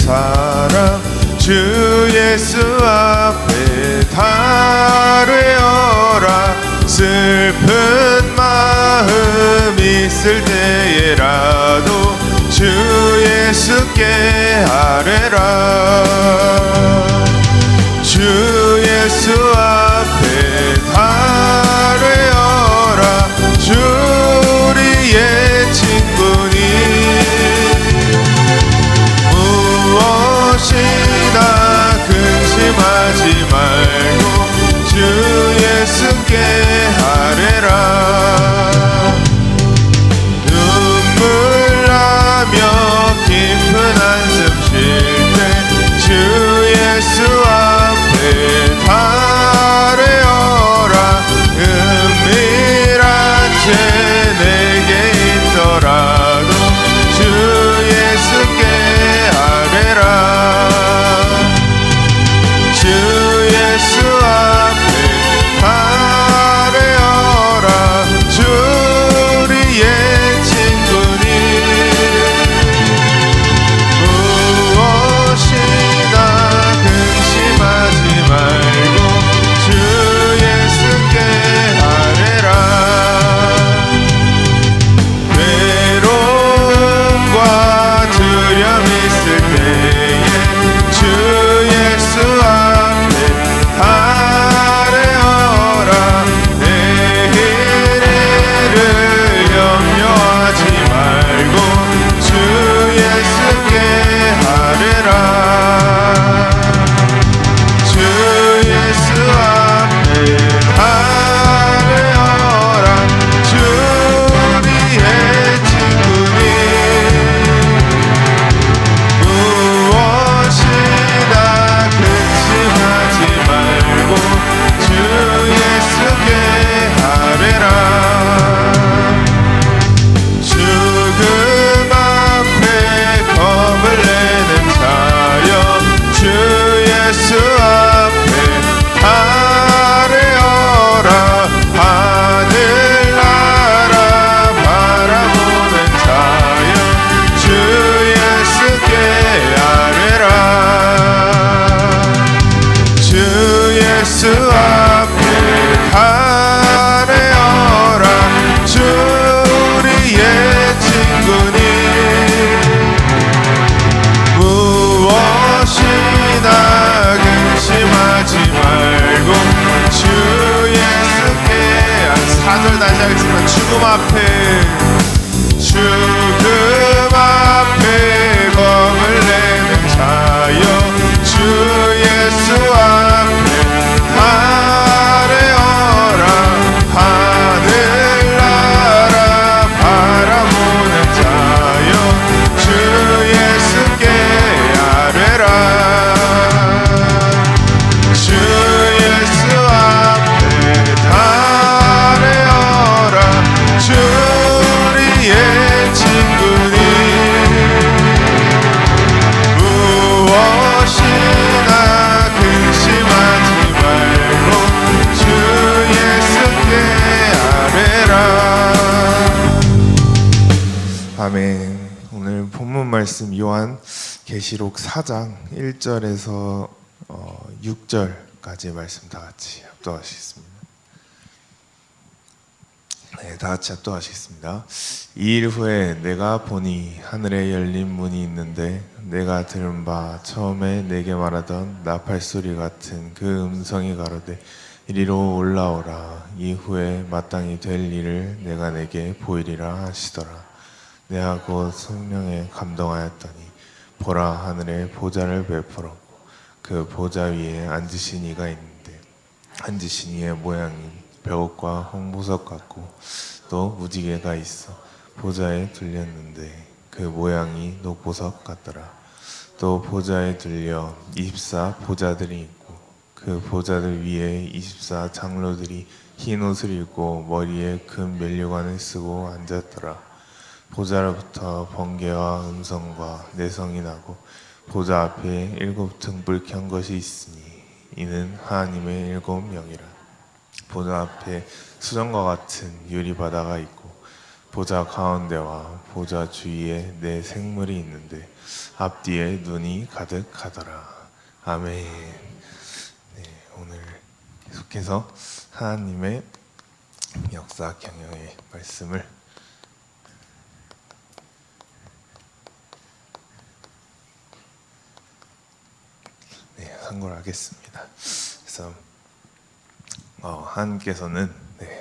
사랑 주 예수 앞에 달뢰어라. 슬픈 마음 있을 때에라도 주 예수께 아뢰라. 주 예수 앞에 달뢰어라. 주 우리의 친구니 무엇이나 근심하지 말고 주 예수께 아뢰라. 눈물 나며 깊은 한숨 쉴 때 주 예수 앞에 달뢰어라. 은밀한 죄 내게 있더라도 주 예수께 아뢰라. 주 예수 앞에 달뢰어라. 주 우리의 친구니 무엇이나 근심하지 말고 주 예수께 아뢰라. 외로움과 두려움 있을 때에 주 예수 앞에 달뢰어라. 내일을 염려하지 말고 주 예수께 아뢰라. 주 예수 앞에 달뢰어라. 주 우리의 친구니 무엇이나 근심하지 말고 주 예수께 아뢰라. 죽음 앞에 겁을 내는 자여 주 예수 앞에 달뢰어라. 하늘나라 바라보는 자여 주 예수께 아뢰라. 주 예수 앞에 달뢰어라. 주 우리의 친구니 무엇이나 근심하지 말고 주 예수께. 4절 다시 하겠습니다. 죽음 앞에 겁을 내는 자여 주 예수 앞에 달뢰어라. 하늘나라 바라보는 자여 주 예수께 아뢰라. 주 예수 앞에 달뢰어라. 주 우리의 친구니 무엇이나 근심하지 말고 주 예수께 아뢰라. 아멘. 오늘 본문 말씀 요한 계시록 4장 1절에서 6절까지 말씀 다 같이 합독하시겠습니다. 네, 다 같이 합독하시겠습니다. 2일 후에 내가 보니 하늘에 열린 문이 있는데 내가 들은 바 처음에 내게 말하던 나팔소리 같은 그 음성이 가로되 이리로 올라오라. 이후에 마땅히 될 일을 내가 내게 보이리라 하시더라. 내가 곧 성령에 감동하였더니 보라, 하늘에 보좌를 베풀었고 그 보좌 위에 앉으신 이가 있는데 앉으신 이의 모양이 벼옷과 홍보석 같고 또 무지개가 있어 보좌에 둘렸는데 그 모양이 녹보석 같더라. 또 보좌에 둘려 24 보좌들이 있고 그 보좌들 위에 24 장로들이 흰 옷을 입고 머리에 금 면류관을 쓰고 앉았더라. 보좌로부터 번개와 음성과 내성이 나고 보좌 앞에 7 등불 켠 것이 있으니 이는 하나님의 7 영이라. 보좌 앞에 수정과 같은 유리바다가 있고 보좌 가운데와 보좌 주위에 내 생물이 있는데 앞뒤에 눈이 가득하더라. 아멘. 네, 오늘 계속해서 하나님의 역사 경영의 말씀을 상고하겠습니다. 그래서 하나님께서는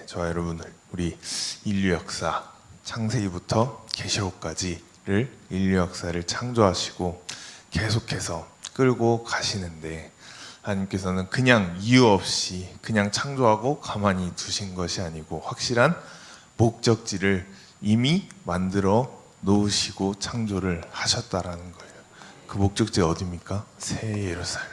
저와 여러분을 우리 인류 역사 창세기부터 계시록까지를 인류 역사를 창조하시고 계속해서 끌고 가시는데 하나님께서는 그냥 이유 없이 그냥 창조하고 가만히 두신 것이 아니고 확실한 목적지를 이미 만들어 놓으시고 창조를 하셨다라는 거예요. 그 목적지 어디입니까? 새 예루살렘.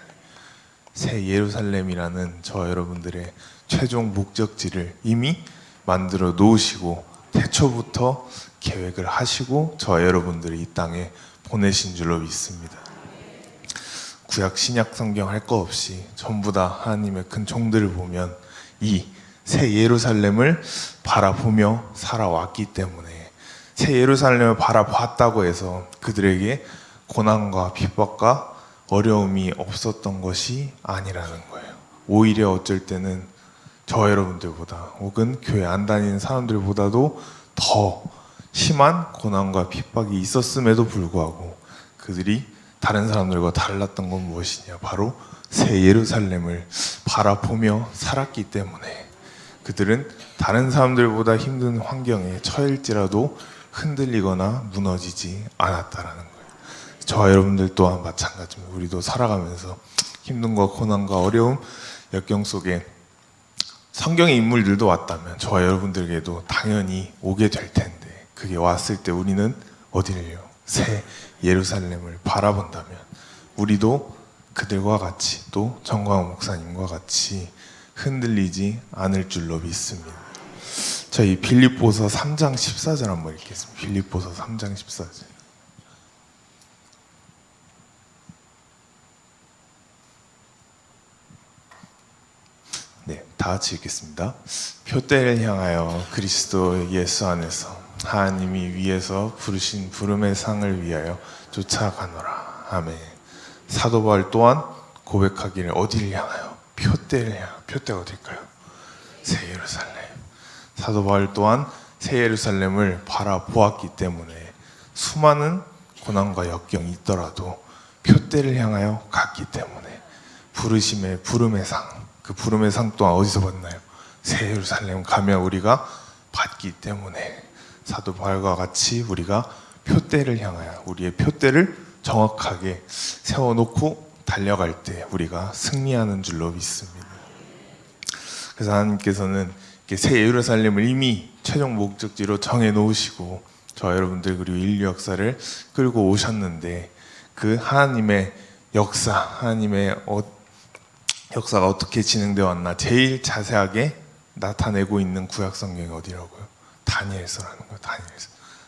새 예루살렘이라는 저와 여러분들의 최종 목적지를 이미 만들어 놓으시고 태초부터 계획을 하시고 저와 여러분들이 이 땅에 보내신 줄로 믿습니다. 구약 신약 성경 할 거 없이 전부 다 하나님의 큰 종들을 보면 이 새 예루살렘을 바라보며 살아왔기 때문에 새 예루살렘을 바라봤다고 해서 그들에게 고난과 핍박과 어려움이 없었던 것이 아니라는 거예요. 오히려 어쩔 때는 저 여러분들보다 혹은 교회 안 다니는 사람들보다도 더 심한 고난과 핍박이 있었음에도 불구하고 그들이 다른 사람들과 달랐던 건 무엇이냐? 바로 새 예루살렘을 바라보며 살았기 때문에 그들은 다른 사람들보다 힘든 환경에 처할지라도 흔들리거나 무너지지 않았다라는 거예요. 저와 여러분들 또한 마찬가지입니다. 우리도 살아가면서 힘든과 고난과 어려움, 역경 속에 성경의 인물들도 왔다면 저와 여러분들에게도 당연히 오게 될 텐데 그게 왔을 때 우리는 어디를요? 새 예루살렘을 바라본다면 우리도 그들과 같이 또 정광훈 목사님과 같이 흔들리지 않을 줄로 믿습니다. 저희 빌립보서 3장 14절 한번 읽겠습니다. 빌립보서 3장 14절. 네, 다 같이 읽겠습니다. 표대를 향하여 그리스도 예수 안에서 하나님이 위에서 부르신 부름의 상을 위하여 쫓아가노라. 아멘. 사도 바울 또한 고백하기를 어디를 향하여? 표대를 향하여. 표대가 어딜까요? 새 예루살렘. 사도 바울 또한 새 예루살렘을 바라보았기 때문에 수많은 고난과 역경이 있더라도 표대를 향하여 갔기 때문에 부르심의 부름의 상, 그 부름의 상 또한 어디서 받나요? 새 예루살렘 가면 우리가 받기 때문에 사도 바울과 같이 우리가 표대를 향하여 우리의 표대를 정확하게 세워놓고 달려갈 때 우리가 승리하는 줄로 믿습니다. 그래서 하나님께서는 새 예루살렘을 이미 최종 목적지로 정해놓으시고 저와 여러분들 그리고 인류 역사를 끌고 오셨는데 그 하나님의 역사, 하나님의 역사가 어떻게 진행되어 왔나 제일 자세하게 나타내고 있는 구약 성경이 어디라고요? 다니엘서라는 거예요.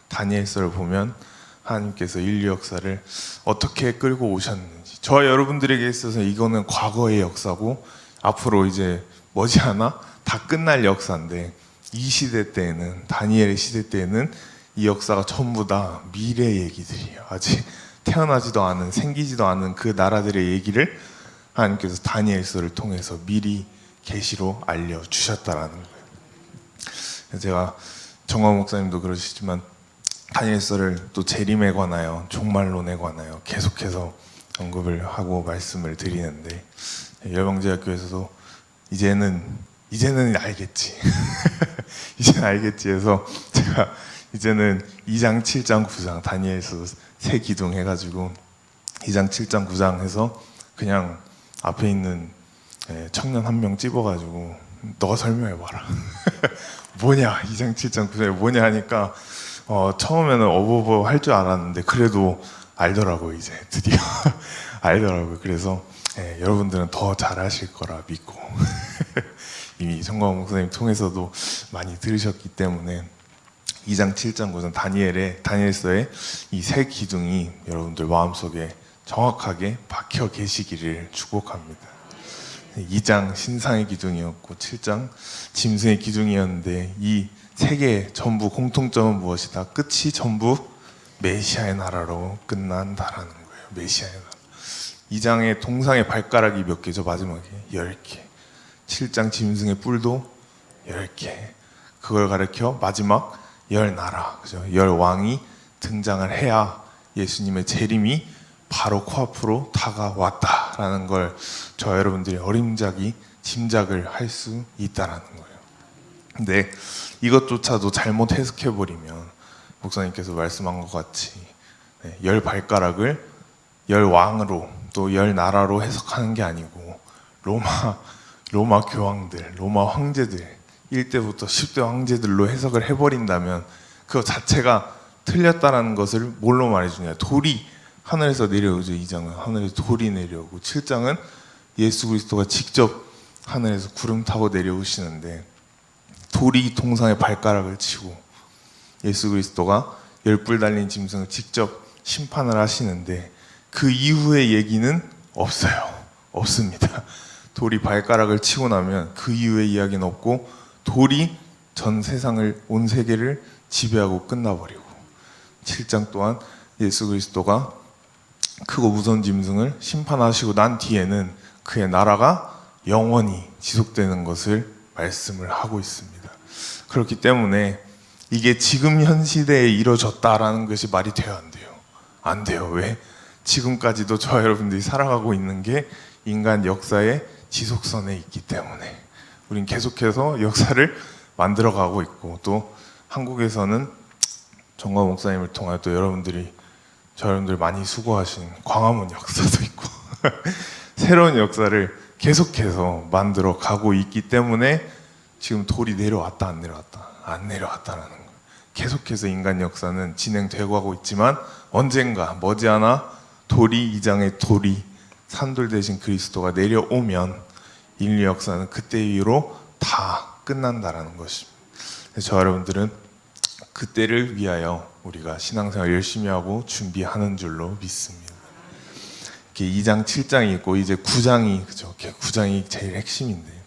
다니엘서를 보면 하나님께서 인류 역사를 어떻게 끌고 오셨는지 저와 여러분들에게 있어서 이거는 과거의 역사고 앞으로 이제 머지않아 다 끝날 역사인데 이 시대 때에는 다니엘의 시대 때에는 이 역사가 전부 다 미래 얘기들이에요. 아직 태어나지도 않은 생기지도 않은 그 나라들의 얘기를 하나님께서 다니엘서를 통해서 미리 계시로 알려주셨다라는 거예요. 제가 정광 목사님도 그러시지만 다니엘서를 또 재림에 관하여 종말론에 관하여 계속해서 언급을 하고 말씀을 드리는데 열방제약교에서도 이제는 알겠지 이제는 알겠지 해서 제가 이제는 2장 7장 9장 다니엘서 세 기둥 해가지고 2장 7장 9장 해서 그냥 앞에 있는 청년 한 명 집어가지고 너가 설명해봐라 뭐냐 2장 7장 9장이 뭐냐 하니까 처음에는 어버버 할 줄 알았는데 그래도 알더라고요. 이제 드디어 알더라고요. 그래서 여러분들은 더 잘하실 거라 믿고 이미 정광훈 목사님 통해서도 많이 들으셨기 때문에 2장 7장 9장 다니엘서의 이 세 기둥이 여러분들 마음속에 정확하게 박혀 계시기를 축복합니다. 2장 신상의 기둥이었고 7장 짐승의 기둥이었는데 이 세 개 전부 공통점은 무엇이다? 끝이 전부 메시아의 나라로 끝난다라는 거예요. 메시아의 나라. 2장의 동상의 발가락이 몇 개죠? 마지막에 10개. 7장 짐승의 뿔도 10개. 그걸 가리켜 마지막 10나라, 그죠? 10왕이 등장을 해야 예수님의 재림이 바로 코앞으로 다가왔다라는 걸 저 여러분들이 어림잡이 짐작을 할 수 있다라는 거예요. 근데 이것조차도 잘못 해석해버리면 목사님께서 말씀한 것 같이 10발가락을 10왕으로 또 10나라로 해석하는 게 아니고 로마 교황들, 로마 황제들 1대부터 10대 황제들로 해석을 해버린다면 그거 자체가 틀렸다는 것을 뭘로 말해주냐? 돌이 하늘에서 내려오죠. 2장은 하늘에서 돌이 내려오고 7장은 예수 그리스도가 직접 하늘에서 구름 타고 내려오시는데 돌이 동상의 발가락을 치고 예수 그리스도가 10뿔 달린 짐승을 직접 심판을 하시는데 그 이후의 얘기는 없습니다. 돌이 발가락을 치고 나면 그 이후의 이야기는 없고 돌이 전 세상을, 온 세계를 지배하고 끝나버리고 7장 또한 예수 그리스도가 크고 무서운 짐승을 심판하시고 난 뒤에는 그의 나라가 영원히 지속되는 것을 말씀을 하고 있습니다. 그렇기 때문에 이게 지금 현 시대에 이루어졌다라는 것이 말이 돼요? 안 돼요? 안 돼요. 왜? 지금까지도 저 여러분들이 살아가고 있는 게 인간 역사의 지속선에 있기 때문에 우린 계속해서 역사를 만들어가고 있고 또 한국에서는 정광 목사님을 통하여 또 저 여러분들 많이 수고하신 광화문 역사도 있고 새로운 역사를 계속해서 만들어 가고 있기 때문에 지금 돌이 내려왔다 안 내려왔다? 안 내려왔다라는 거예요. 계속해서 인간 역사는 진행되고 가고 있지만 언젠가 머지않아 돌이 2장의 돌이 산돌 대신 그리스도가 내려오면 인류 역사는 그때 이후로 다 끝난다라는 것입니다. 저 여러분들은 그때를 위하여 우리가 신앙생활 열심히 하고 준비하는 줄로 믿습니다. 이렇게 2장, 7장이 있고 이제 9장이 그죠? 9장이 제일 핵심인데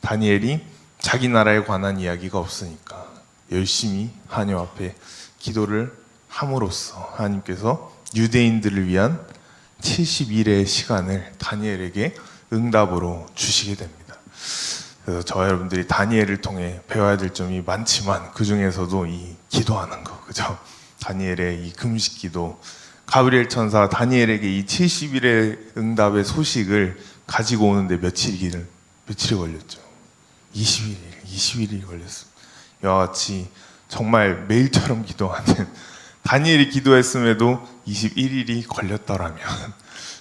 다니엘이 자기 나라에 관한 이야기가 없으니까 열심히 하나님 앞에 기도를 함으로써 하나님께서 유대인들을 위한 70일의 시간을 다니엘에게 응답으로 주시게 됩니다. 그래서 저 여러분들이 다니엘을 통해 배워야 될 점이 많지만 그 중에서도 이 기도하는 거, 그죠? 다니엘의 이 금식 기도, 가브리엘 천사가 다니엘에게 이 70일의 응답의 소식을 가지고 오는데 며칠이 걸렸죠? 20일이 걸렸습니다. 이와 같이 정말 매일처럼 기도하는 다니엘이 기도했음에도 21일이 걸렸더라면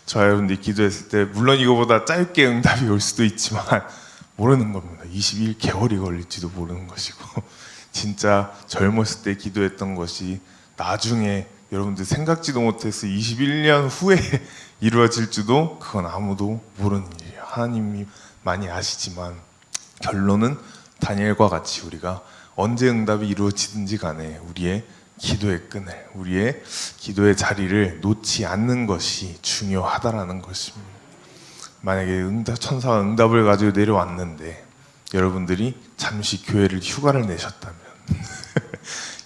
저 여러분들이 기도했을 때 물론 이거보다 짧게 응답이 올 수도 있지만 모르는 겁니다. 21개월이 걸릴지도 모르는 것이고 진짜 젊었을 때 기도했던 것이 나중에 여러분들 생각지도 못해서 21년 후에 이루어질지도 그건 아무도 모르는 일이에요. 하나님이 많이 아시지만 결론은 다니엘과 같이 우리가 언제 응답이 이루어지든지 간에 우리의 기도의 끈을, 우리의 기도의 자리를 놓지 않는 것이 중요하다라는 것입니다. 만약에 천사가 응답을 가지고 내려왔는데 여러분들이 잠시 교회를 휴가를 내셨다면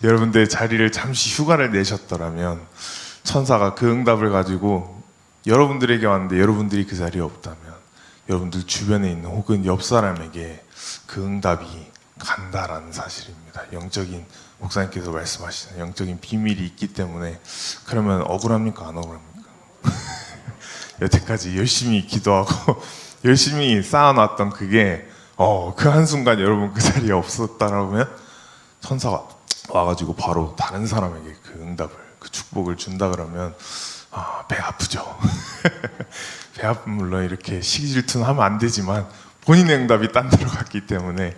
여러분들의 자리를 잠시 휴가를 내셨더라면 천사가 그 응답을 가지고 여러분들에게 왔는데 여러분들이 그 자리에 없다면 여러분들 주변에 있는 혹은 옆 사람에게 그 응답이 간다라는 사실입니다. 영적인 목사님께서 말씀하시는 영적인 비밀이 있기 때문에 그러면 억울합니까? 안 억울합니까? 여태까지 열심히 기도하고 열심히 쌓아놨던 그게 그 한순간 여러분 그 자리에 없었다라면 천사가 와가지고 바로 다른 사람에게 그 응답을, 그 축복을 준다 그러면 배 아프죠. 배 아프면 물론 이렇게 시기 질투는 하면 안 되지만 본인의 응답이 딴 데로 갔기 때문에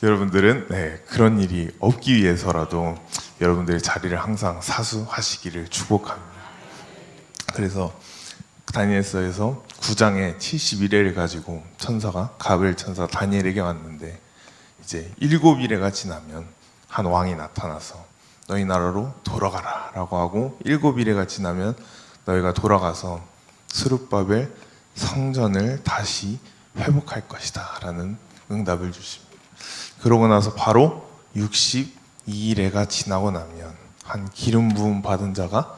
여러분들은 그런 일이 없기 위해서라도 여러분들의 자리를 항상 사수하시기를 축복합니다. 그래서 다니엘서에서 9장에 71회를 가지고 천사가 가브리엘 천사가 다니엘에게 왔는데 이제 7일회가 지나면 한 왕이 나타나서 너희 나라로 돌아가라 라고 하고 7일회가 지나면 너희가 돌아가서 스룹바벨 성전을 다시 회복할 것이다 라는 응답을 주십니다. 그러고 나서 바로 62일애가 지나고 나면 한 기름 부음 받은 자가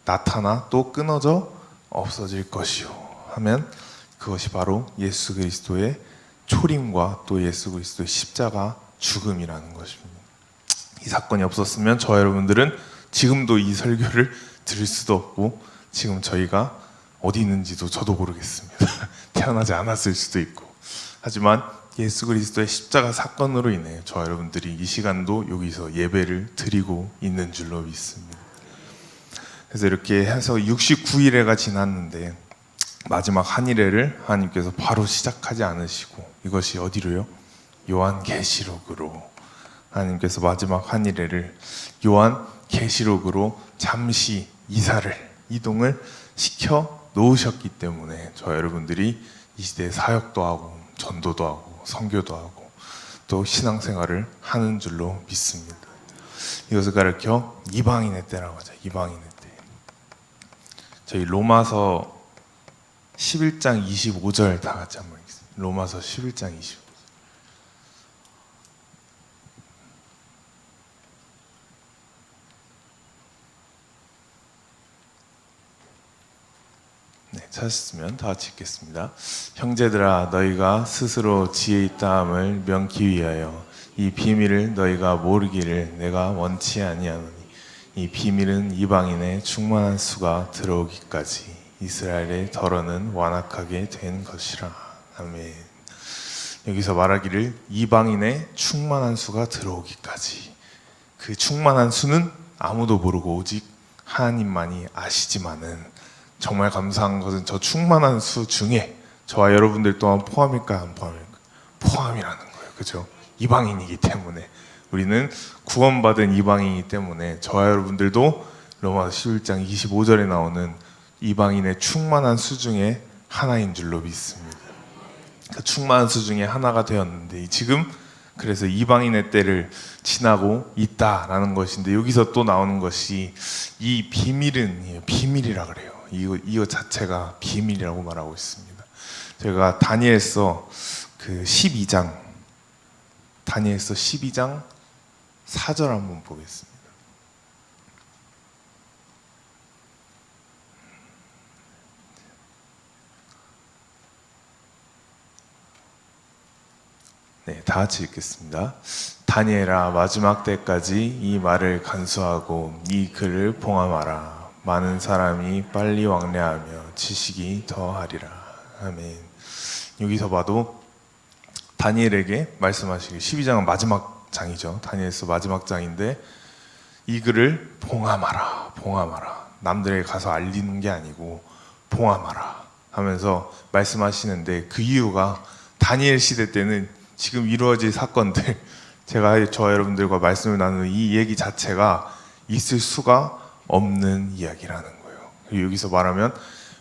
나타나 또 끊어져 없어질 것이요 하면 그것이 바로 예수 그리스도의 초림과 또 예수 그리스도의 십자가 죽음이라는 것입니다. 이 사건이 없었으면 저와 여러분들은 지금도 이 설교를 들을 수도 없고 지금 저희가 어디 있는지도 저도 모르겠습니다. 태어나지 않았을 수도 있고. 하지만 예수 그리스도의 십자가 사건으로 인해 저와 여러분들이 이 시간도 여기서 예배를 드리고 있는 줄로 믿습니다. 그래서 이렇게 해서 69일애가 지났는데 마지막 한일회를 하나님께서 바로 시작하지 않으시고 이것이 어디로요? 요한계시록으로 하나님께서 마지막 한일회를 요한계시록으로 잠시 이동을 시켜 놓으셨기 때문에 저와 여러분들이 이 시대에 사역도 하고 전도도 하고 선교도 하고 또 신앙생활을 하는 줄로 믿습니다. 이것을 가르쳐 이방인의 때라고 하죠. 이방인의 때. 저희 로마서 11장 25절 다 같이 한번 읽겠습니다. 로마서 11장 25절. 네, 찾았으면 다 같이 읽겠습니다. 형제들아 너희가 스스로 지혜 있다함을 명기 위하여 이 비밀을 너희가 모르기를 내가 원치 아니하노니 이 비밀은 이방인의 충만한 수가 들어오기까지 이스라엘의 덜어는 완악하게 된 것이라. 아멘. 여기서 말하기를 이방인의 충만한 수가 들어오기까지, 그 충만한 수는 아무도 모르고 오직 하나님만이 아시지만은 정말 감사한 것은 저 충만한 수 중에 저와 여러분들 또한 포함일까 안 포함일까? 포함이라는 거예요. 그죠? 이방인이기 때문에 우리는 구원받은 이방인이기 때문에 저와 여러분들도 로마서 11장 25절에 나오는 이방인의 충만한 수 중에 하나인 줄로 믿습니다. 그 충만한 수 중에 하나가 되었는데 지금 그래서 이방인의 때를 지나고 있다라는 것인데 여기서 또 나오는 것이 이 비밀은 비밀이라 그래요. 이거 자체가 비밀이라고 말하고 있습니다. 제가 다니엘서 12장 4절 한번 보겠습니다. 네, 다 같이 읽겠습니다. 다니엘아 마지막 때까지 이 말을 간수하고 이 글을 봉함하라. 많은 사람이 빨리 왕래하며 지식이 더하리라. 아멘. 여기서 봐도 다니엘에게 말씀하시기 12장은 마지막 장이죠. 다니엘서 마지막 장인데 이 글을 봉함하라. 봉함하라. 남들에게 가서 알리는 게 아니고 봉함하라 하면서 말씀하시는데 그 이유가 다니엘 시대 때는 지금 이루어질 사건들, 제가 저와 여러분들과 말씀을 나누는 이 얘기 자체가 있을 수가 없는 이야기라는 거예요. 그리고 여기서 말하면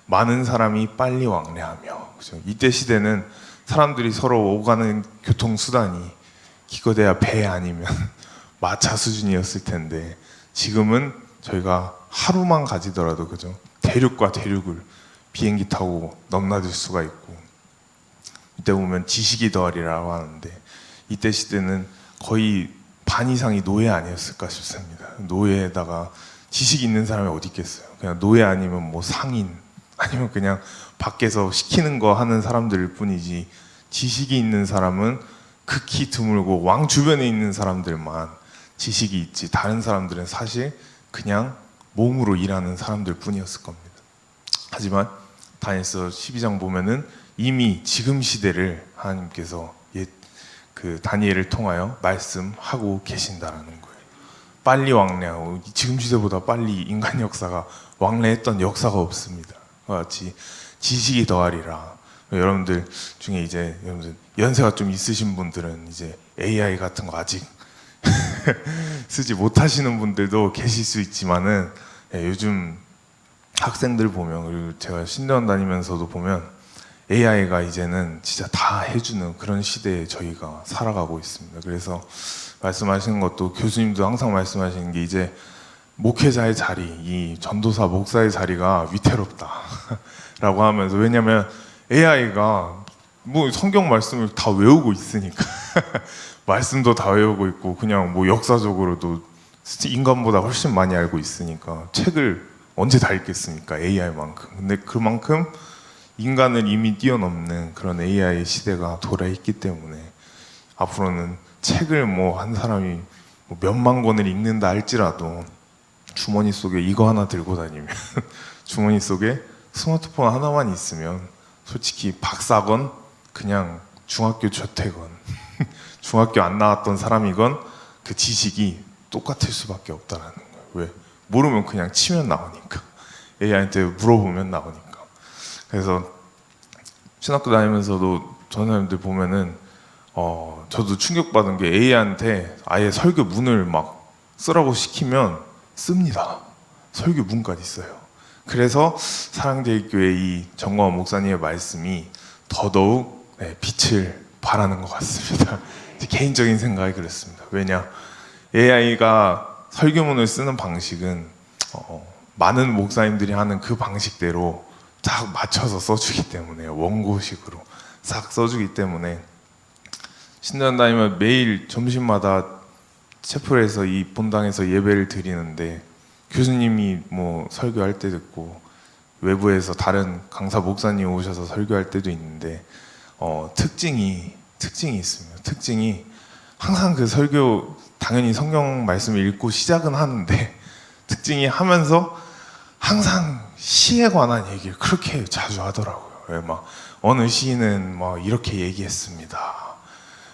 많은 사람이 빨리 왕래하며, 그렇죠? 이때 시대는 사람들이 서로 오가는 교통수단이 기껏해야 배 아니면 마차 수준이었을 텐데 지금은 저희가 하루만 가지더라도 그죠? 대륙과 대륙을 비행기 타고 넘나들 수가 있고, 이때 보면 지식이 더하리라고 하는데 이때 시대는 거의 반 이상이 노예 아니었을까 싶습니다. 노예에다가 지식이 있는 사람이 어디 있겠어요. 그냥 노예 아니면 뭐 상인 아니면 그냥 밖에서 시키는 거 하는 사람들일 뿐이지 지식이 있는 사람은 극히 드물고 왕 주변에 있는 사람들만 지식이 있지 다른 사람들은 사실 그냥 몸으로 일하는 사람들 뿐이었을 겁니다. 하지만 다니엘서 12장 보면은 이미 지금 시대를 하나님께서 그 다니엘을 통하여 말씀하고 계신다라는 거예요. 빨리 왕래하고 지금 시대보다 빨리 인간 역사가 왕래했던 역사가 없습니다. 같이 지식이 더하리라. 여러분들 중에 이제 여러분들 연세가 좀 있으신 분들은 이제 AI 같은 거 아직 쓰지 못하시는 분들도 계실 수 있지만은 요즘 학생들 보면, 그리고 제가 신대원 다니면서도 보면 AI가 이제는 진짜 다 해주는 그런 시대에 저희가 살아가고 있습니다. 그래서 말씀하시는 것도 교수님도 항상 말씀하시는 게 이제 목회자의 자리, 이 전도사 목사의 자리가 위태롭다 라고 하면서, 왜냐면 AI가 뭐 성경 말씀을 다 외우고 있으니까 말씀도 다 외우고 있고 그냥 뭐 역사적으로도 인간보다 훨씬 많이 알고 있으니까 책을 언제 다 읽겠습니까? AI만큼. 근데 그만큼 인간을 이미 뛰어넘는 그런 AI 시대가 돌아있기 때문에 앞으로는 책을 뭐 한 사람이 뭐 몇만 권을 읽는다 할지라도 주머니 속에 이거 하나 들고 다니면 주머니 속에 스마트폰 하나만 있으면 솔직히 박사건 그냥 중학교 조퇴건 중학교 안 나왔던 사람이건 그 지식이 똑같을 수밖에 없다라는 거예요. 왜? 모르면 그냥 치면 나오니까. AI한테 물어보면 나오니까. 그래서 신학교 다니면서도 전사님들 보면은 저도 충격받은 게 AI한테 아예 설교 문을 막 쓰라고 시키면 씁니다. 설교 문까지 써요. 그래서 사랑제일교회 이 정광훈 목사님의 말씀이 더더욱 빛을 발하는 것 같습니다. 개인적인 생각이 그렇습니다. 왜냐? AI가 설교문을 쓰는 방식은 많은 목사님들이 하는 그 방식대로 딱 맞춰서 써주기 때문에 원고식으로 싹 써주기 때문에 신전 다니면 매일 점심마다 채플에서 이 본당에서 예배를 드리는데 교수님이 뭐 설교할 때 듣고 외부에서 다른 강사 목사님 오셔서 설교할 때도 있는데 특징이 있습니다. 특징이 항상 그 설교 당연히 성경 말씀을 읽고 시작은 하는데 특징이 하면서 항상 시에 관한 얘기를 그렇게 자주 하더라고요. 막 어느 시인은 막 이렇게 얘기했습니다.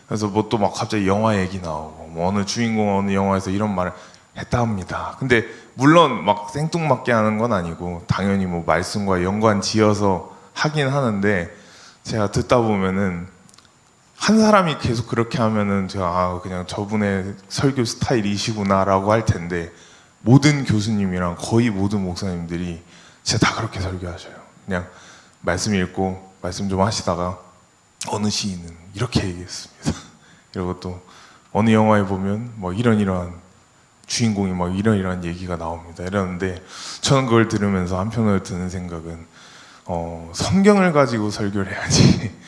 그래서 뭐 또 막 갑자기 영화 얘기 나오고 뭐 어느 주인공 어느 영화에서 이런 말을 했다 합니다. 근데 물론 막 생뚱맞게 하는 건 아니고 당연히 뭐 말씀과 연관 지어서 하긴 하는데 제가 듣다 보면은 한 사람이 계속 그렇게 하면은 제가 그냥 저분의 설교 스타일이시구나라고 할 텐데 모든 교수님이랑 거의 모든 목사님들이 진짜 다 그렇게 설교하셔요. 그냥 말씀 읽고 말씀 좀 하시다가 어느 시인은 이렇게 얘기했습니다. 이러고 또 어느 영화에 보면 뭐 이러한 주인공이 막 이런 얘기가 나옵니다. 이러는데 저는 그걸 들으면서 한편으로 드는 생각은 성경을 가지고 설교를 해야지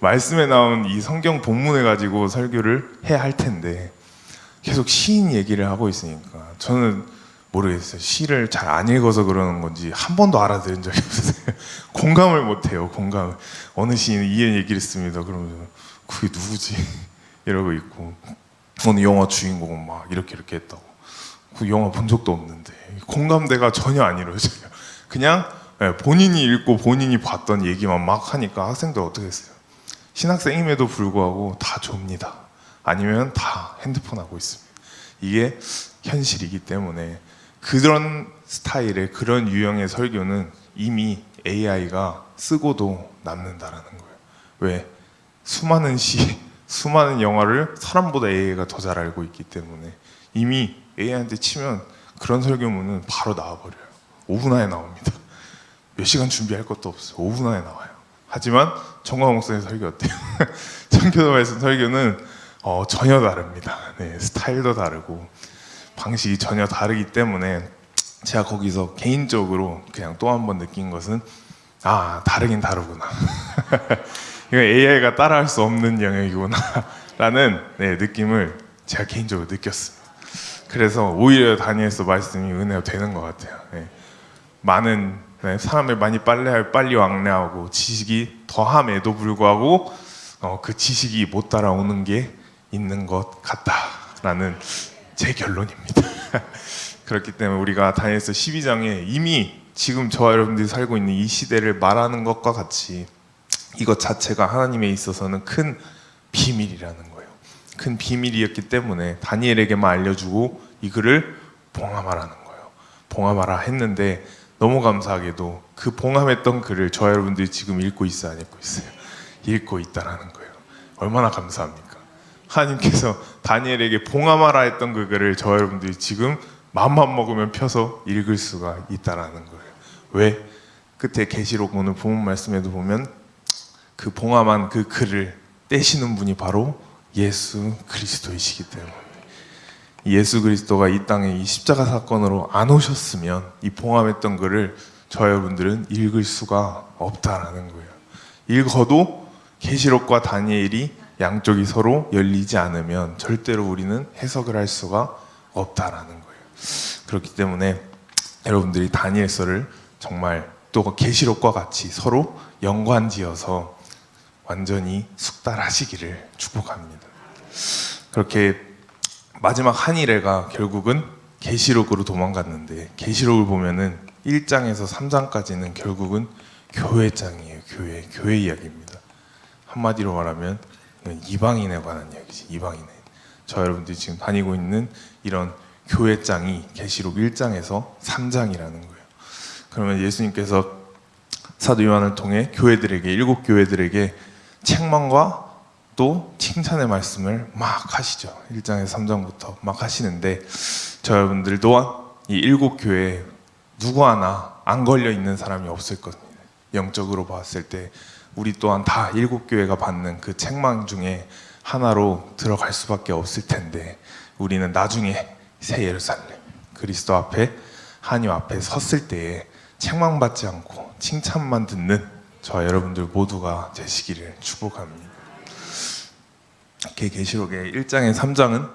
말씀에 나온 이 성경 본문을 가지고 설교를 해야 할 텐데 계속 시인 얘기를 하고 있으니까 저는 모르겠어요. 시를 잘 안 읽어서 그러는 건지 한 번도 알아들은 적이 없어요. 공감을 못해요. 공감을. 어느 시인은 이런 얘기를 했습니다. 그러면 그게 누구지? 이러고 있고 어느 영화 주인공은 막 이렇게 했다고. 그 영화 본 적도 없는데 공감대가 전혀 안 이루어져요. 그냥 본인이 읽고 본인이 봤던 얘기만 막 하니까 학생들 어떻게 했어요? 신학생임에도 불구하고 다 좁니다. 아니면 다 핸드폰 하고 있습니다. 이게 현실이기 때문에 그런 스타일의 그런 유형의 설교는 이미 AI가 쓰고도 남는다라는 거예요. 왜? 수많은 시, 수많은 영화를 사람보다 AI가 더 잘 알고 있기 때문에 이미 AI한테 치면 그런 설교문은 바로 나와버려요. 5분 안에 나옵니다. 몇 시간 준비할 것도 없어요. 5분 안에 나와요. 하지만 정광훈 목사님 설교 어때요? 청교도 말씀 설교는 전혀 다릅니다. 네, 스타일도 다르고 방식이 전혀 다르기 때문에 제가 거기서 개인적으로 그냥 또 한 번 느낀 것은 다르긴 다르구나. 이거 AI가 따라할 수 없는 영역이구나 라는 느낌을 제가 개인적으로 느꼈습니다. 그래서 오히려 다니엘서 말씀이 은혜가 되는 것 같아요. 많은 사람을 많이 빨리 왕래하고 지식이 더함에도 불구하고 그 지식이 못 따라오는 게 있는 것 같다라는 제 결론입니다. 그렇기 때문에 우리가 다니엘서 12장에 이미 지금 저와 여러분들이 살고 있는 이 시대를 말하는 것과 같이 이것 자체가 하나님에 있어서는 큰 비밀이라는 거예요. 큰 비밀이었기 때문에 다니엘에게만 알려주고 이 글을 봉함하라는 거예요. 봉함하라 했는데 너무 감사하게도 그 봉함했던 글을 저와 여러분들이 지금 읽고 있어요? 안 읽고 있어요? 읽고 있다라는 거예요. 얼마나 감사합니까? 하나님께서 다니엘에게 봉함하라 했던 그 글을 저와 여러분들이 지금 마음만 먹으면 펴서 읽을 수가 있다라는 거예요. 왜? 끝에 계시록 오늘 본문 말씀에도 보면 그 봉함한 그 글을 떼시는 분이 바로 예수 그리스도이시기 때문에 예수 그리스도가 이 땅에 이 십자가 사건으로 안 오셨으면 이 봉함했던 글을 저 여러분들은 읽을 수가 없다라는 거예요. 읽어도 계시록과 다니엘이 양쪽이 서로 열리지 않으면 절대로 우리는 해석을 할 수가 없다라는 거예요. 그렇기 때문에 여러분들이 다니엘서를 정말 또 계시록과 같이 서로 연관지어서 완전히 숙달하시기를 축복합니다. 그렇게 마지막 한일회가 결국은 계시록으로 도망갔는데, 계시록을 보면은 1장에서 3장까지는 결국은 교회장이에요. 교회 이야기입니다. 한마디로 말하면 이건 이방인에 관한 이야기지. 이방인에. 저 여러분들이 지금 다니고 있는 이런 교회장이 계시록 1장에서 3장이라는 거예요. 그러면 예수님께서 사도 요한을 통해 교회들에게, 7 교회들에게 책망과 또 칭찬의 말씀을 막 하시죠. 1장에서 3장부터 막 하시는데, 저 여러분들 또한 이 7 교회에 누구 하나 안 걸려 있는 사람이 없을 겁니다. 영적으로 봤을 때 우리 또한 다 7 교회가 받는 그 책망 중에 하나로 들어갈 수밖에 없을 텐데, 우리는 나중에 새 예루살렘 그리스도 앞에, 하나님 앞에 섰을 때에 책망받지 않고 칭찬만 듣는 저 여러분들 모두가 되시기를 축복합니다. 계시록의 1장에 3장은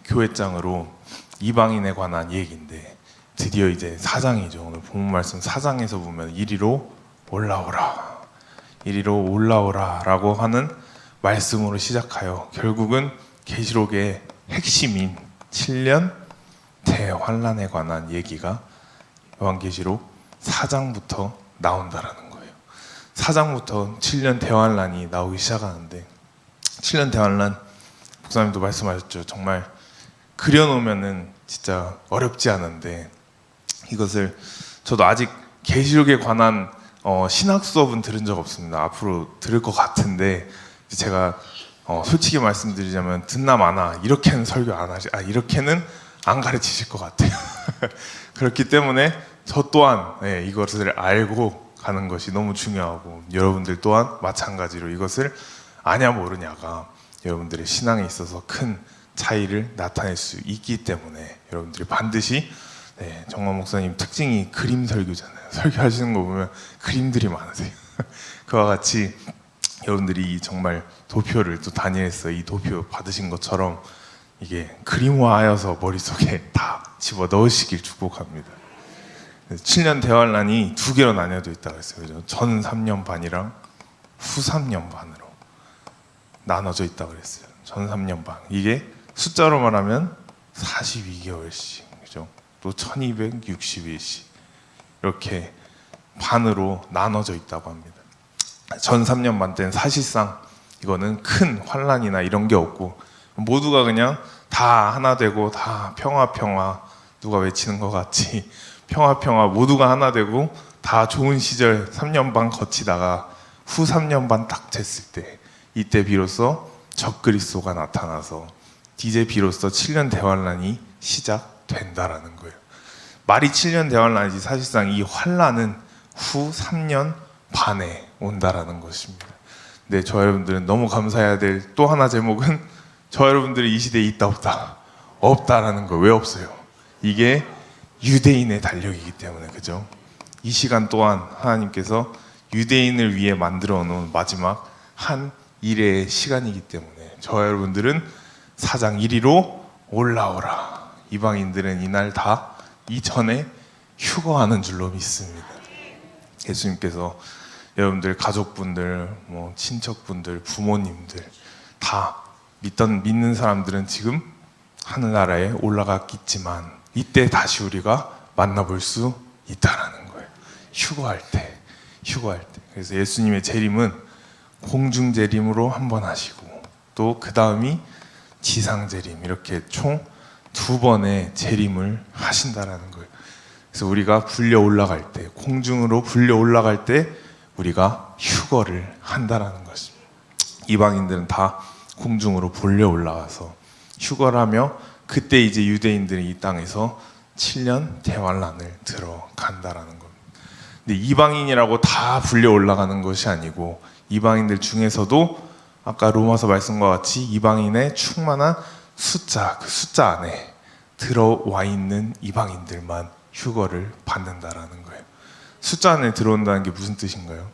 교회장으로 이방인에 관한 얘기인데, 드디어 이제 4장이죠. 오늘 본문 말씀 4장에서 보면 이리로 올라오라, 이리로 올라오라 라고 하는 말씀으로 시작하여 결국은 계시록의 핵심인 7년 대환란에 관한 얘기가 요한계시록 4장부터 나온다라는 거예요. 4장부터 7년 대환란이 나오기 시작하는데, 7년 대환란, 목사님도 말씀하셨죠. 정말 그려놓으면은 진짜 어렵지 않은데, 이것을 저도 아직 계시록에 관한 신학 수업은 들은 적 없습니다. 앞으로 들을 것 같은데, 제가 솔직히 말씀드리자면 듣나 마나 이렇게는 설교 안 하시, 이렇게는 안 가르치실 것 같아요. 그렇기 때문에 저 또한 이것을 알고 가는 것이 너무 중요하고, 여러분들 또한 마찬가지로 이것을 아냐 모르냐가 여러분들의 신앙에 있어서 큰 차이를 나타낼 수 있기 때문에, 여러분들이 반드시, 정만 목사님 특징이 그림 설교잖아요. 설교하시는 거 보면 그림들이 많으세요. 그와 같이 여러분들이 정말 도표를, 또 다니엘서 이 도표 받으신 것처럼 이게 그림화하여서 머릿속에 다 집어 넣으시길 축복합니다. 7년 대환란이 2개로 나뉘어져 있다고 했어요. 그죠? 전 3년 반이랑 후 3년 반으로 나눠져 있다고 그랬어요. 전 3년 반. 이게 숫자로 말하면 42개월씩, 그죠? 또 1260일씩 이렇게 반으로 나눠져 있다고 합니다. 전 3년 반 때는 사실상 이거는 큰 환란이나 이런 게 없고, 모두가 그냥 다 하나 되고 다 평화 누가 외치는 것 같이 평화 모두가 하나 되고 다 좋은 시절 3년 반 거치다가 후 3년 반 딱 됐을 때, 이때 비로소 적그리스도가 나타나서 이제 비로소 7년 대환란이 시작된다라는 거예요. 말이 7년 대환란이지 사실상 이 환란은 후 3년 반에 온다라는 것입니다. 근데 저 여러분들은 너무 감사해야 될 또 하나 제목은, 저 여러분들이 이 시대에 있다 없다? 없다라는 거. 왜 없어요? 이게 유대인의 달력이기 때문에, 그죠? 이 시간 또한 하나님께서 유대인을 위해 만들어 놓은 마지막 한 일의 시간이기 때문에, 저 여러분들은 4장 1위로 올라오라. 이방인들은 이날 다 이전에 휴거하는 줄로 믿습니다. 예수님께서 여러분들 가족분들, 친척분들, 부모님들 다 믿는 사람들은 지금 하늘나라에 올라갔겠지만, 이때 다시 우리가 만나볼 수 있다라는 거예요. 휴거할 때. 그래서 예수님의 재림은 공중 재림으로 한 번 하시고, 또 그 다음이 지상 재림, 이렇게 총 2번의 재림을 하신다라는 거예요. 그래서 우리가 불려 올라갈 때, 공중으로 불려 올라갈 때 우리가 휴거를 한다라는 것입니다. 이방인들은 다 공중으로 불려 올라가서 휴거를 하며, 그때 이제 유대인들이 이 땅에서 7년 대환란을 들어간다라는 겁니다. 근데 이방인이라고 다 불려 올라가는 것이 아니고, 이방인들 중에서도 아까 로마서 말씀과 같이 이방인의 충만한 숫자, 그 숫자 안에 들어와 있는 이방인들만 휴거를 받는다라는 거예요. 숫자 안에 들어온다는 게 무슨 뜻인가요?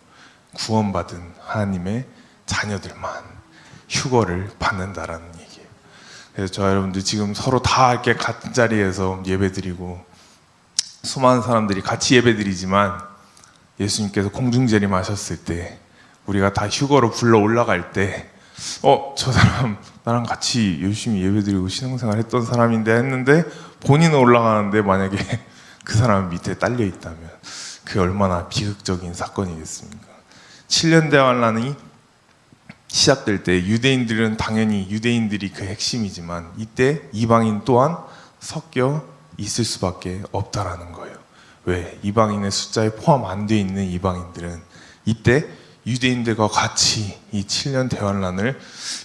구원받은 하나님의 자녀들만 휴거를 받는다라는 얘기예요. 그래서 저 여러분들 지금 서로 다 이렇게 같은 자리에서 예배드리고 수많은 사람들이 같이 예배드리지만 예수님께서 공중재림하셨을 때 우리가 다 휴거로 불러 올라갈 때 저 사람 나랑 같이 열심히 예배드리고 신앙생활 했던 사람인데 했는데 본인은 올라가는데 만약에 그 사람 밑에 딸려 있다면 그게 얼마나 비극적인 사건이겠습니까? 7년 대환란이 시작될 때 유대인들은 당연히 유대인들이 그 핵심이지만 이때 이방인 또한 섞여 있을 수밖에 없다라는 거예요. 왜? 이방인의 숫자에 포함 안 돼 있는 이방인들은 이때 유대인들과 같이 이 7년 대환란을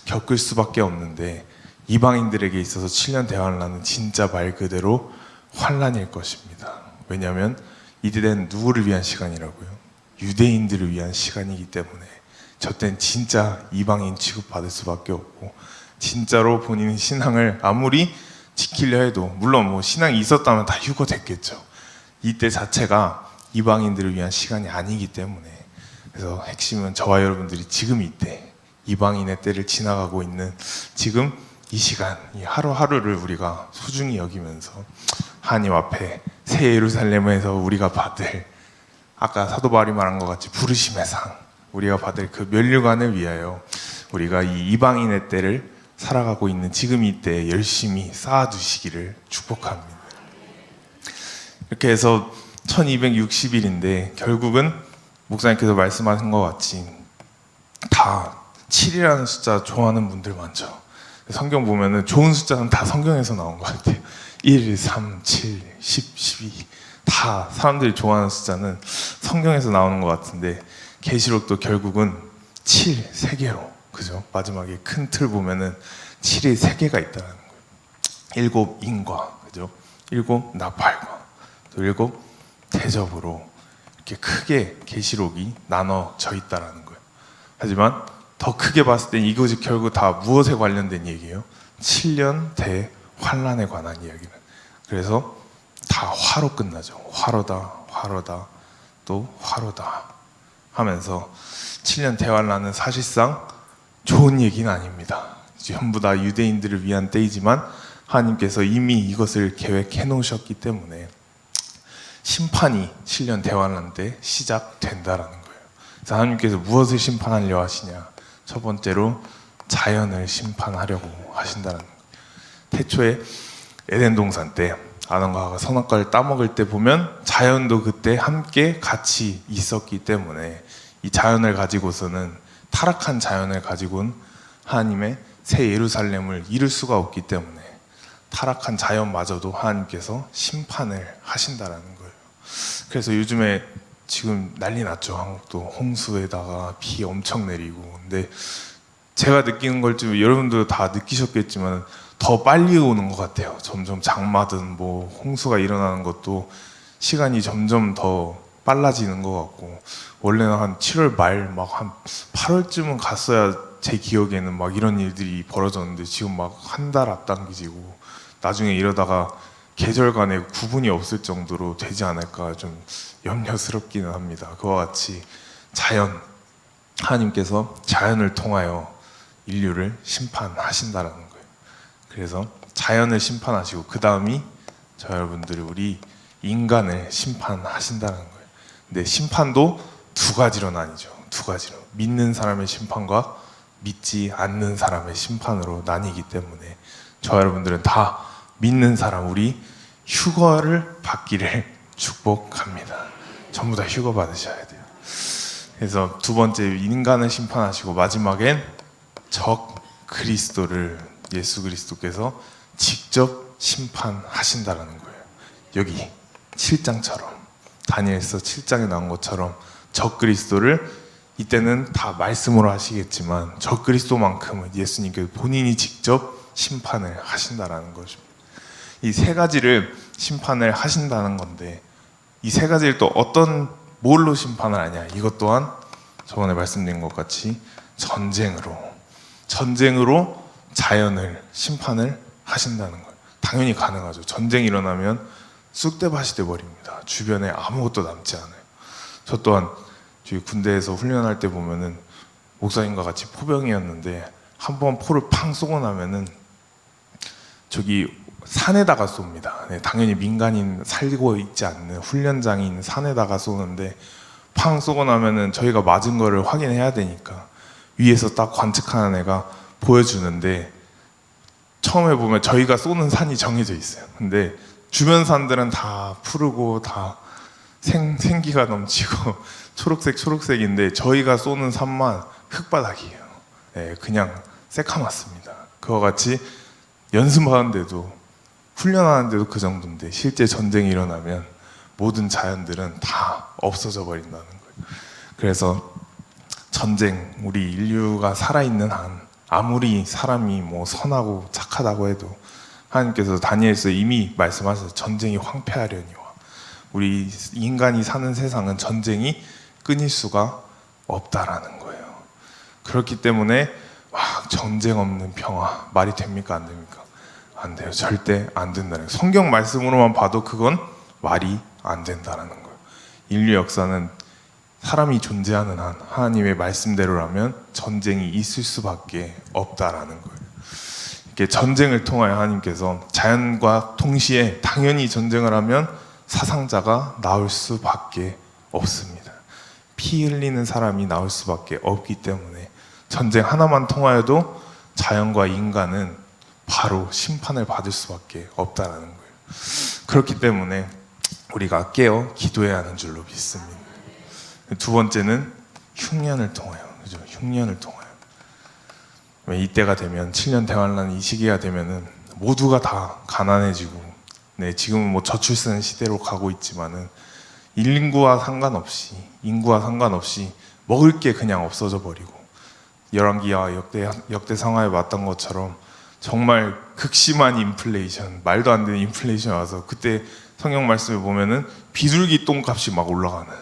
겪을 수밖에 없는데 이방인들에게 있어서 7년 대환란은 진짜 말 그대로 환란일 것입니다. 왜냐하면 이때는 누구를 위한 시간이라고요? 유대인들을 위한 시간이기 때문에 저땐 진짜 이방인 취급받을 수밖에 없고 진짜로 본인의 신앙을 아무리 지키려 해도 물론 뭐 신앙이 있었다면 다 휴거됐겠죠. 이때 자체가 이방인들을 위한 시간이 아니기 때문에 그래서 핵심은 저와 여러분들이 지금 이때 이방인의 때를 지나가고 있는 지금 이 시간 이 하루하루를 우리가 소중히 여기면서 하나님 앞에 새 예루살렘에서 우리가 받을 아까 사도 바울이 말한 것 같이 부르심의 상 우리가 받을 그 면류관을 위하여 우리가 이 이방인의 때를 살아가고 있는 지금 이때에 열심히 쌓아두시기를 축복합니다. 이렇게 해서 1260일인데 결국은 목사님께서 말씀하신 것 같이 다 7이라는 숫자 좋아하는 분들 많죠. 성경 보면은 좋은 숫자는 다 성경에서 나온 것 같아요. 1, 3, 7, 10, 12 다 사람들이 좋아하는 숫자는 성경에서 나오는 것 같은데 계시록도 결국은 7, 3개로 그죠? 마지막에 큰 틀 보면은 7이 3개가 있다는 거예요. 7 인과 그죠? 7 나팔과 또 7 대접으로 이렇게 크게 계시록이 나눠져 있다는 거예요. 하지만 더 크게 봤을 때 이것이 결국 다 무엇에 관련된 얘기예요? 7년 대환란에 관한 이야기는. 그래서 다 화로 끝나죠. 화로다, 화로다, 또 화로다 하면서 7년 대환란은 사실상 좋은 얘기는 아닙니다. 전부 다 유대인들을 위한 때이지만 하나님께서 이미 이것을 계획해 놓으셨기 때문에 심판이 7년 대환란 때 시작된다라는 거예요. 그래서 하나님께서 무엇을 심판하려 하시냐? 첫 번째로 자연을 심판하려고 하신다는 거예요. 태초에 에덴 동산 때 아담과 하와가 선악과를 따먹을 때 보면 자연도 그때 함께 같이 있었기 때문에 이 자연을 가지고서는 타락한 자연을 가지고는 하나님의 새 예루살렘을 이룰 수가 없기 때문에 타락한 자연마저도 하나님께서 심판을 하신다라는 거예요. 그래서 요즘에 지금 난리 났죠. 한국도 홍수에다가 비 엄청 내리고. 근데 제가 느끼는 걸 좀 여러분도 다 느끼셨겠지만 더 빨리 오는 것 같아요. 점점 장마든 뭐 홍수가 일어나는 것도 시간이 점점 더 빨라지는 것 같고 원래는 한 7월 말 막 한 8월쯤은 갔어야 제 기억에는 막 이런 일들이 벌어졌는데 지금 막 한 달 앞당기지고 나중에 이러다가 계절 간에 구분이 없을 정도로 되지 않을까 좀 염려스럽기는 합니다. 그와 같이 자연, 하나님께서 자연을 통하여 인류를 심판하신다는 거예요. 그래서 자연을 심판하시고 그 다음이 저 여러분들 우리 인간을 심판하신다는 거예요. 근데 심판도 두 가지로 나뉘죠. 두 가지로. 믿는 사람의 심판과 믿지 않는 사람의 심판으로 나뉘기 때문에 저 여러분들은 다 믿는 사람 우리 휴거를 받기를 축복합니다. 전부 다 휴거 받으셔야 돼요. 그래서 두 번째 인간을 심판하시고 마지막엔 적 그리스도를 예수 그리스도께서 직접 심판하신다는 거예요. 여기 7장처럼 다니엘서 7장에 나온 것처럼 적 그리스도를 이때는 다 말씀으로 하시겠지만 적 그리스도만큼은 예수님께서 본인이 직접 심판을 하신다는 것입니다. 이 세 가지를 심판을 하신다는 건데 이 세 가지를 또 어떤 뭘로 심판을 하냐? 이것 또한 저번에 말씀드린 것 같이 전쟁으로 자연을 심판을 하신다는 거예요. 당연히 가능하죠. 전쟁이 일어나면 쑥대밭이 돼버립니다. 주변에 아무것도 남지 않아요. 저 또한 저희 군대에서 훈련할 때 보면은 목사님과 같이 포병이었는데 한번 포를 팡 쏘고 나면은 저기 산에다가 쏩니다. 네, 당연히 민간인 살고 있지 않는 훈련장인 산에다가 쏘는데 팡 쏘고 나면은 저희가 맞은 거를 확인해야 되니까 위에서 딱 관측하는 애가 보여주는데 처음에 보면 저희가 쏘는 산이 정해져 있어요. 근데 주변 산들은 다 푸르고 다 생기가 넘치고 초록색인데 저희가 쏘는 산만 흙바닥이에요. 네, 그냥 새카맣습니다. 그와 같이 연습하는데도 훈련하는데도 그 정도인데 실제 전쟁이 일어나면 모든 자연들은 다 없어져 버린다는 거예요. 그래서 전쟁, 우리 인류가 살아있는 한 아무리 사람이 뭐 선하고 착하다고 해도 하나님께서 다니엘서 이미 말씀하셔서 전쟁이 황폐하려니와 우리 인간이 사는 세상은 전쟁이 끊일 수가 없다라는 거예요. 그렇기 때문에 전쟁 없는 평화 말이 됩니까? 안 됩니까? 안 돼요. 절대 안 된다는 거예요. 성경 말씀으로만 봐도 그건 말이 안 된다는 거예요. 인류 역사는 사람이 존재하는 한 하나님의 말씀대로라면 전쟁이 있을 수밖에 없다라는 거예요. 이렇게 전쟁을 통하여 하나님께서 자연과 동시에 당연히 전쟁을 하면 사상자가 나올 수밖에 없습니다. 피 흘리는 사람이 나올 수밖에 없기 때문에 전쟁 하나만 통하여도 자연과 인간은 바로 심판을 받을 수밖에 없다라는 거예요. 그렇기 때문에 우리가 깨어 기도해야 하는 줄로 믿습니다. 두 번째는 흉년을 통하여, 그죠? 흉년을 통하여. 이때가 되면 7년 대환란 이 시기가 되면은 모두가 다 가난해지고, 네, 지금은 뭐 저출산 시대로 가고 있지만은 인구와 상관없이 먹을 게 그냥 없어져 버리고 열왕기와 역대상하에 맞던 것처럼 정말 극심한 인플레이션, 말도 안 되는 인플레이션이 와서 그때 성경 말씀을 보면은 비둘기 똥값이 막 올라가는,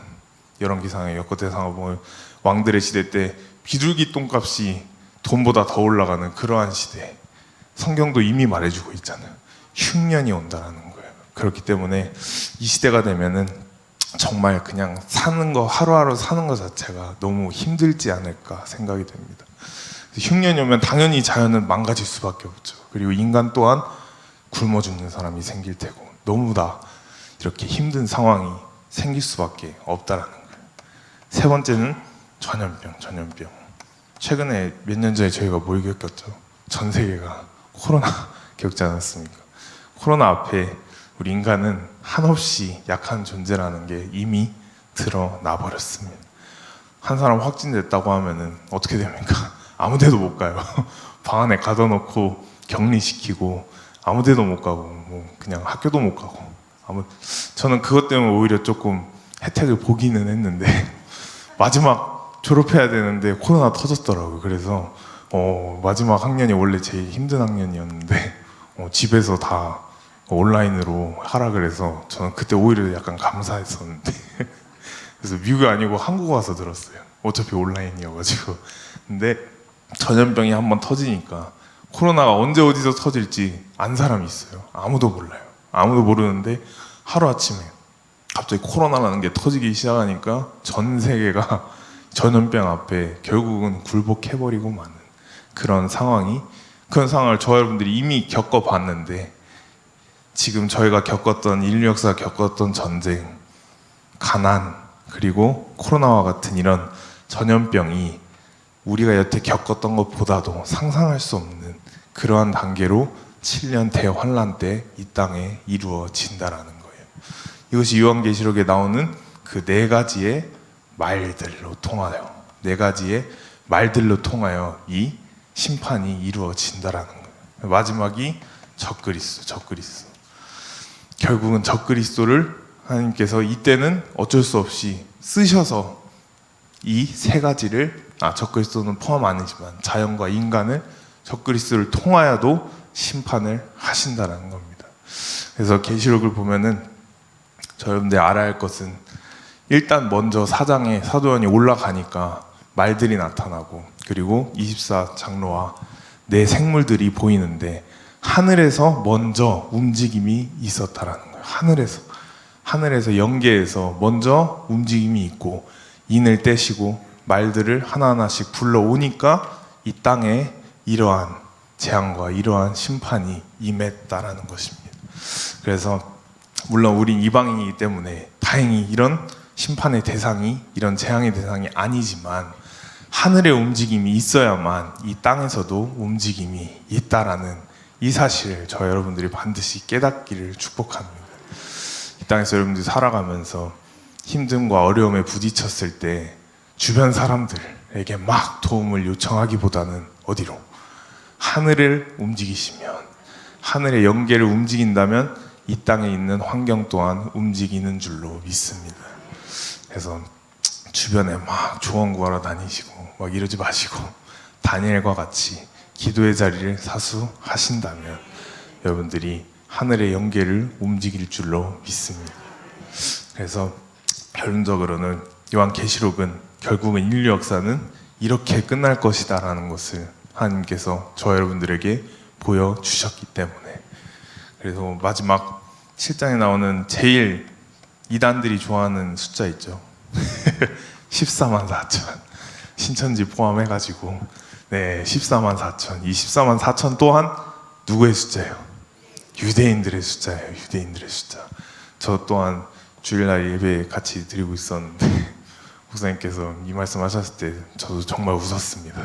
열왕기상에 역대상에 보면 왕들의 시대 때 비둘기 똥값이 돈보다 더 올라가는 그러한 시대, 성경도 이미 말해주고 있잖아요. 흉년이 온다라는 거예요. 그렇기 때문에 이 시대가 되면은 정말 그냥 사는 거, 하루하루 사는 것 자체가 너무 힘들지 않을까 생각이 됩니다. 흉년이 오면 당연히 자연은 망가질 수밖에 없죠. 그리고 인간 또한 굶어 죽는 사람이 생길 테고 너무 다 이렇게 힘든 상황이 생길 수밖에 없다라는 거예요. 세 번째는 전염병. 최근에 몇 년 전에 저희가 뭘 겪었죠? 전 세계가 코로나 겪지 않았습니까? 코로나 앞에 우리 인간은 한없이 약한 존재라는 게 이미 드러나 버렸습니다. 한 사람 확진됐다고 하면은 어떻게 됩니까? 아무 데도 못 가요. 방 안에 가둬놓고 격리시키고 아무 데도 못 가고 뭐 그냥 학교도 못 가고. 저는 그것 때문에 오히려 조금 혜택을 보기는 했는데 마지막 졸업해야 되는데 코로나 터졌더라고요. 그래서 마지막 학년이 원래 제일 힘든 학년이었는데 집에서 다 온라인으로 하라 그래서 저는 그때 오히려 약간 감사했었는데 그래서 미국이 아니고 한국 와서 들었어요. 어차피 온라인이어가지고. 근데 전염병이 한번 터지니까 코로나가 언제 어디서 터질지 안 사람이 있어요. 아무도 몰라요. 아무도 모르는데 하루아침에 갑자기 코로나라는 게 터지기 시작하니까 전 세계가 전염병 앞에 결국은 굴복해버리고 마는 그런 상황을 저와 여러분들이 이미 겪어봤는데 지금 저희가 겪었던 인류 역사가 겪었던 전쟁, 가난, 그리고 코로나와 같은 이런 전염병이 우리가 여태 겪었던 것보다도 상상할 수 없는 그러한 단계로 7년 대환란 때 이 땅에 이루어진다라는 거예요. 이것이 요한계시록에 나오는 그 네 가지의 말들로 통하여 이 심판이 이루어진다라는 거예요. 마지막이 적그리스도. 결국은 적그리스도를 하나님께서 이때는 어쩔 수 없이 쓰셔서 이 세 가지를 적그리스도는 포함 아니지만 자연과 인간을 적그리스도를 통하여도 심판을 하신다는 겁니다. 그래서 계시록을 보면은 여러분들이 알아야 할 것은 일단 먼저 4장에 사도 요한이 올라가니까 말들이 나타나고 그리고 24장로와 네 생물들이 보이는데 하늘에서 먼저 움직임이 있었다라는 거예요. 하늘에서 영계에서 먼저 움직임이 있고 인을 떼시고 말들을 하나하나씩 불러오니까 이 땅에 이러한 재앙과 이러한 심판이 임했다라는 것입니다. 그래서 물론 우린 이방인이기 때문에 다행히 이런 심판의 대상이, 이런 재앙의 대상이 아니지만 하늘의 움직임이 있어야만 이 땅에서도 움직임이 있다라는 이 사실을 저 여러분들이 반드시 깨닫기를 축복합니다. 이 땅에서 여러분들이 살아가면서 힘듦과 어려움에 부딪혔을 때 주변 사람들에게 막 도움을 요청하기보다는 어디로? 하늘을 움직이시면, 하늘의 영계를 움직인다면 이 땅에 있는 환경 또한 움직이는 줄로 믿습니다. 그래서 주변에 막 조언 구하러 다니시고 막 이러지 마시고 다니엘과 같이 기도의 자리를 사수하신다면 여러분들이 하늘의 영계를 움직일 줄로 믿습니다. 그래서 결론적으로는 요한계시록은 결국은 인류 역사는 이렇게 끝날 것이다 라는 것을 하나님께서 저 여러분들에게 보여주셨기 때문에, 그래서 마지막 7장에 나오는 제일 이단들이 좋아하는 숫자 있죠. 14만 4천 신천지 포함해가지고 14만 4천. 이 14만 4천 또한 누구의 숫자예요? 유대인들의 숫자예요. 유대인들의 숫자. 저 또한 주일날 예배 같이 드리고 있었는데 목사님께서 이 말씀 하셨을 때 저도 정말 웃었습니다.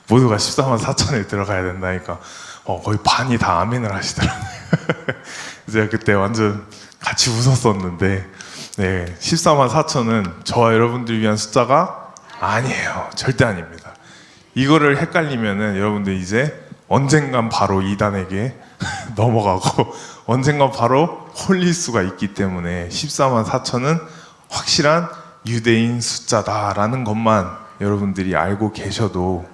모두가 14만 4천에 들어가야 된다니까 거의 반이 다 아멘을 하시더라고요. 제가 그때 완전 같이 웃었었는데 14만 4천은 저와 여러분들 위한 숫자가 아니에요. 절대 아닙니다. 이거를 헷갈리면은 여러분들 이제 언젠간 바로 이단에게 넘어가고 언젠간 바로 홀릴 수가 있기 때문에 14만 4천은 확실한 유대인 숫자다라는 것만 여러분들이 알고 계셔도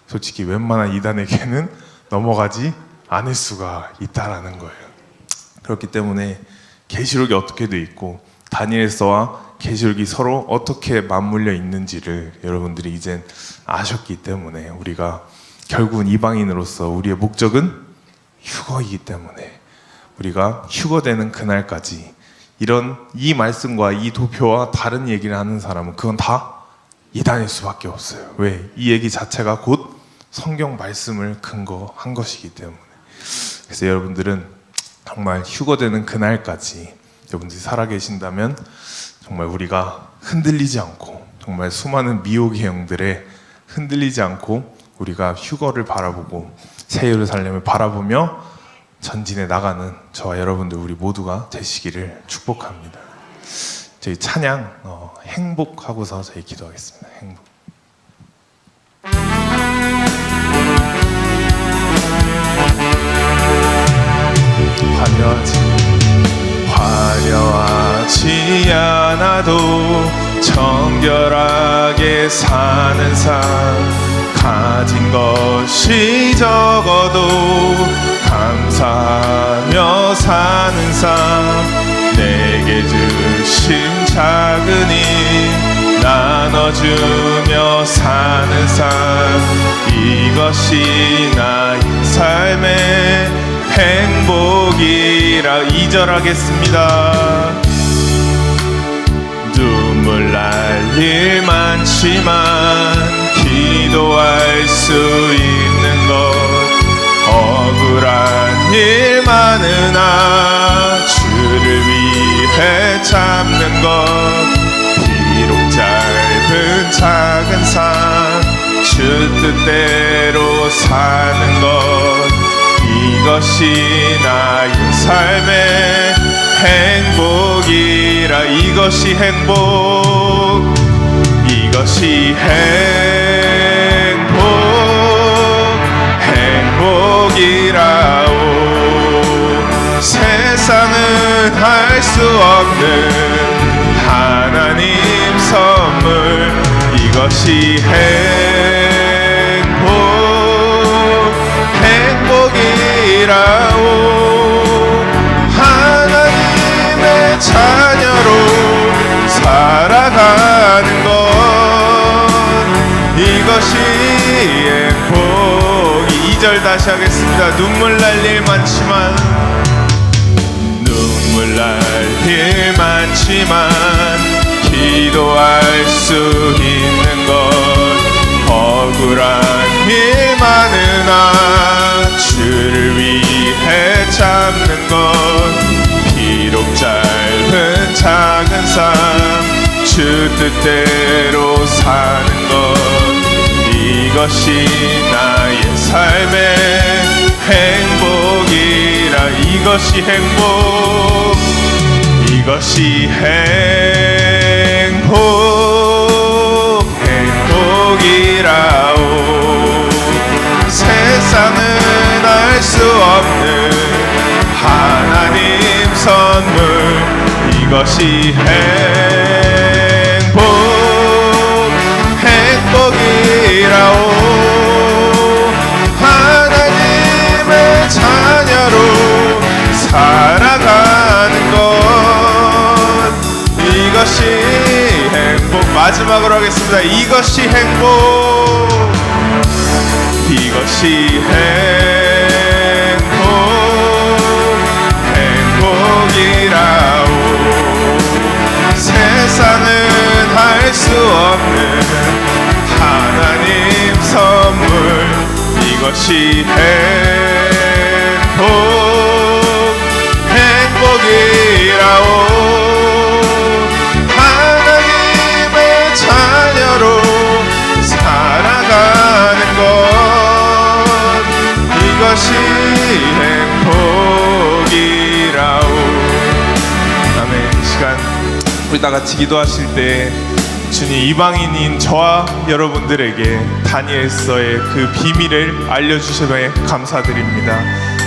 솔직히 웬만한 이단에게는 넘어가지 않을 수가 있다라는 거예요. 그렇기 때문에 계시록이 어떻게 돼 있고 다니엘서와 계시록이 서로 어떻게 맞물려 있는지를 여러분들이 이젠 아셨기 때문에 우리가 결국은 이방인으로서 우리의 목적은 휴거이기 때문에 우리가 휴거되는 그날까지 이 말씀과 이 도표와 다른 얘기를 하는 사람은 그건 다 이단일 수밖에 없어요. 왜? 이 얘기 자체가 곧 성경 말씀을 근거한 것이기 때문에. 그래서 여러분들은 정말 휴거되는 그날까지 여러분들이 살아계신다면 정말 우리가 흔들리지 않고 정말 수많은 미혹의 영들에 흔들리지 않고 우리가 휴거를 바라보고 새 예루살렘을 바라보며 전진해 나가는 저와 여러분들 우리 모두가 되시기를 축복합니다. 저희 찬양 행복하고서 저희 기도하겠습니다. 행복. 화려하지 않아도 정결하게 사는 삶, 가진 것이 적어도 감사하며 사는 삶, 내게 주신 작은 힘 나눠주며 사는 삶, 이것이 나의 삶의 행복이라. 2절 하겠습니다. 눈물 날 일 많지만 기도할 수 있는 것, 억울한 일 많으나 주를 위해 참는 것, 비록 짧은 작은 삶 주 뜻대로 사는 것, 이것이 나의 삶의 행복이라. 이것이 행복, 이것이 행복이라오. 세상은 할 수 없는 하나님 선물, 이것이 행복이라오. 하나님의 자녀로 살아가는 것, 이것이 행복. 2절 다시 하겠습니다. 눈물 날 일 많지만, 눈물 날 일 많지만 기도할 수 있는 것, 억울한 일 많은 그 뜻대로 사는 것, 이것이 나의 삶의 행복이라. 이것이 행복, 이것이 행복, 행복이라오. 세상은 알 수 없는 하나님 선물, 이것이 행복, 행복이라오. 하나님의 자녀로 살아가는 것, 이것이 행복. 마지막으로 하겠습니다. 이것이 행복, 이것이 행복, 행복이라오. 세상은 할 수 없는 하나님 선물, 이것이 행복, 행복이라오. 하나님의 자녀로 살아가는 것, 이것이 행복이라오. 아멘. 이 시간 우리 다 같이 기도하실 때 주님, 이방인인 저와 여러분들에게 다니엘서의 그 비밀을 알려주심에 감사드립니다.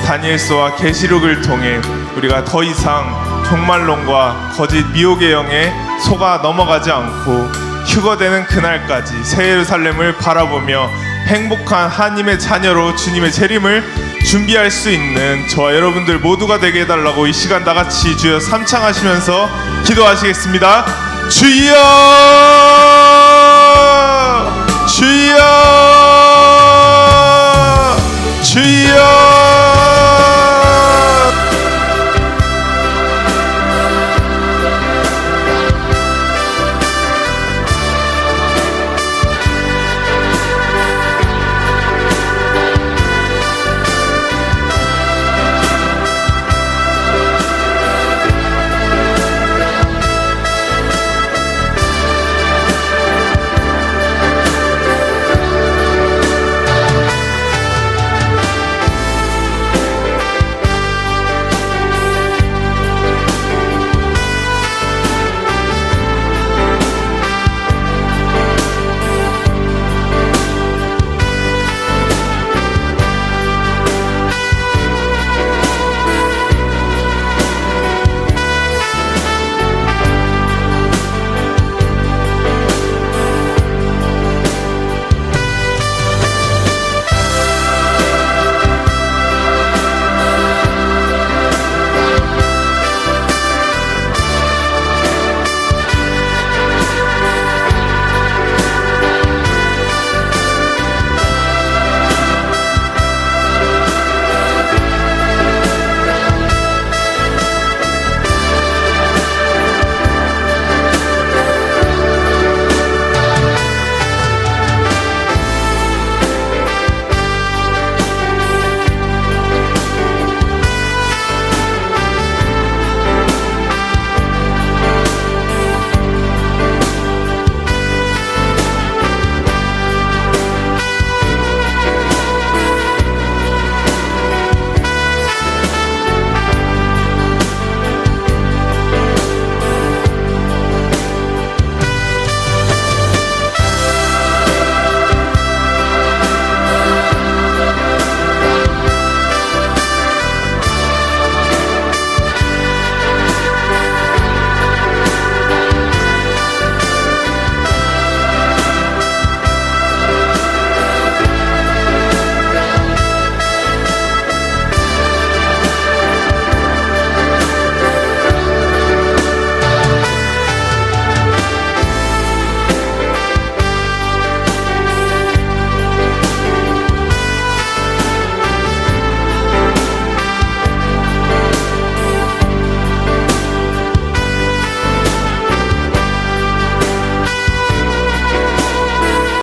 다니엘서와 계시록을 통해 우리가 더 이상 종말론과 거짓 미혹의 영에 속아 넘어가지 않고 휴거되는 그날까지 새 예루살렘을 바라보며 행복한 하나님의 자녀로 주님의 재림을 준비할 수 있는 저와 여러분들 모두가 되게 해달라고 이 시간 다같이 주여 삼창하시면서 기도하시겠습니다. 주여!